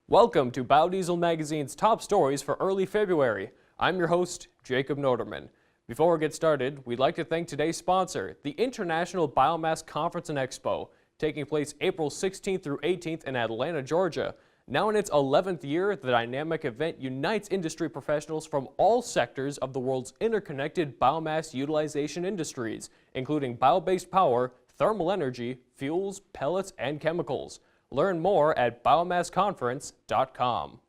Welcome to Biodiesel Magazine's top stories for early February. I'm your host, Jacob Noterman. Before we get started, we'd like to thank today's sponsor, the International Biomass Conference and Expo, taking place April 16th through 18th in Atlanta, Georgia. Now in its 11th year, the dynamic event unites industry professionals from all sectors of the world's interconnected biomass utilization industries, including bio-based power, thermal energy, fuels, pellets, and chemicals. Learn more at biomassconference.com.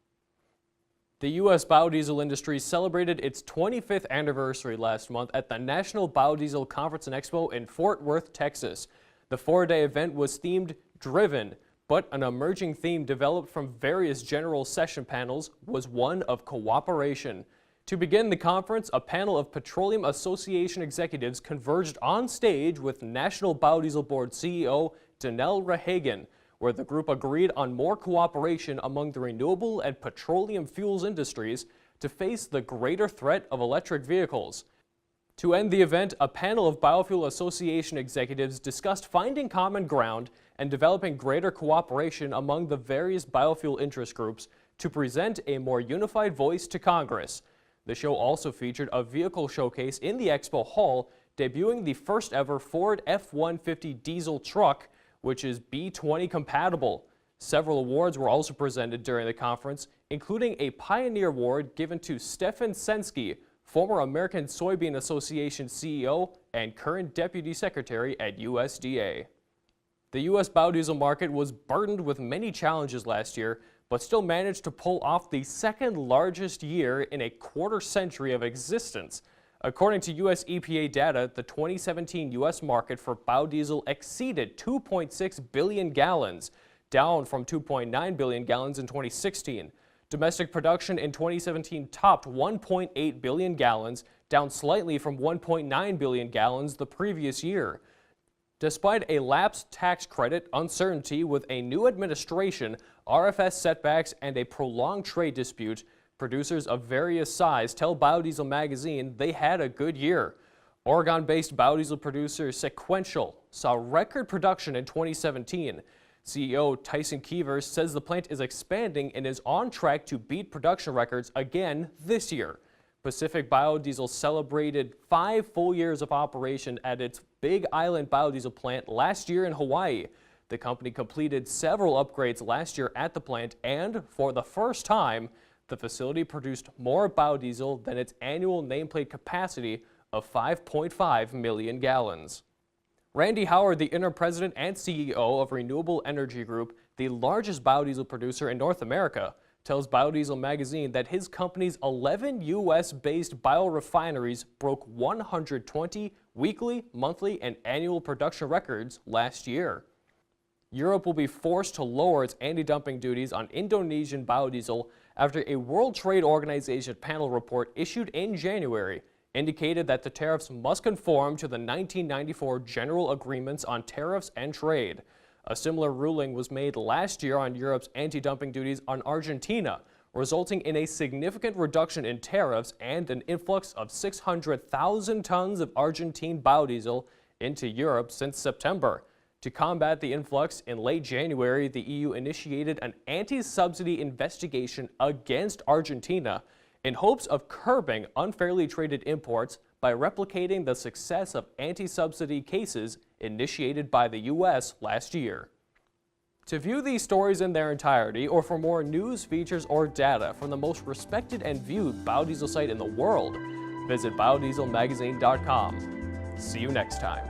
The U.S. biodiesel industry celebrated its 25th anniversary last month at the National Biodiesel Conference and Expo in Fort Worth, Texas. The four-day event was themed Driven, but an emerging theme developed from various general session panels was one of cooperation. To begin the conference, a panel of Petroleum Association executives converged on stage with National Biodiesel Board CEO Danelle Rehagen, where the group agreed on more cooperation among the renewable and petroleum fuels industries to face the greater threat of electric vehicles. To end the event, a panel of Biofuel Association executives discussed finding common ground and developing greater cooperation among the various biofuel interest groups to present a more unified voice to Congress. The show also featured a vehicle showcase in the expo hall, debuting the first ever Ford F-150 diesel truck, which is B20 compatible. Several awards were also presented during the conference, including a Pioneer Award given to Stefan Sensky, former American Soybean Association CEO and current Deputy Secretary at USDA. The U.S. biodiesel market was burdened with many challenges last year, but still managed to pull off the second largest year in a quarter century of existence. According to U.S. EPA data, the 2017 U.S. market for biodiesel exceeded 2.6 billion gallons, down from 2.9 billion gallons in 2016. Domestic production in 2017 topped 1.8 billion gallons, down slightly from 1.9 billion gallons the previous year. Despite a lapsed tax credit, uncertainty with a new administration, RFS setbacks, and a prolonged trade dispute, producers of various size tell Biodiesel Magazine they had a good year. Oregon-based biodiesel producer Sequential saw record production in 2017. CEO Tyson Keevers says the plant is expanding and is on track to beat production records again this year. Pacific Biodiesel celebrated 5 full years of operation at its Big Island biodiesel plant last year in Hawaii. The company completed several upgrades last year at the plant, and for the first time, the facility produced more biodiesel than its annual nameplate capacity of 5.5 million gallons. Randy Howard, the interim president and CEO of Renewable Energy Group, the largest biodiesel producer in North America, tells Biodiesel Magazine that his company's 11 U.S.-based biorefineries broke 120 weekly, monthly, and annual production records last year. Europe will be forced to lower its anti-dumping duties on Indonesian biodiesel after a World Trade Organization panel report issued in January indicated that the tariffs must conform to the 1994 General Agreements on Tariffs and Trade. A similar ruling was made last year on Europe's anti-dumping duties on Argentina, resulting in a significant reduction in tariffs and an influx of 600,000 tons of Argentine biodiesel into Europe since September. To combat the influx, in late January, the EU initiated an anti-subsidy investigation against Argentina in hopes of curbing unfairly traded imports by replicating the success of anti-subsidy cases initiated by the U.S. last year. To view these stories in their entirety, or for more news, features, or data from the most respected and viewed biodiesel site in the world, visit biodieselmagazine.com. See you next time.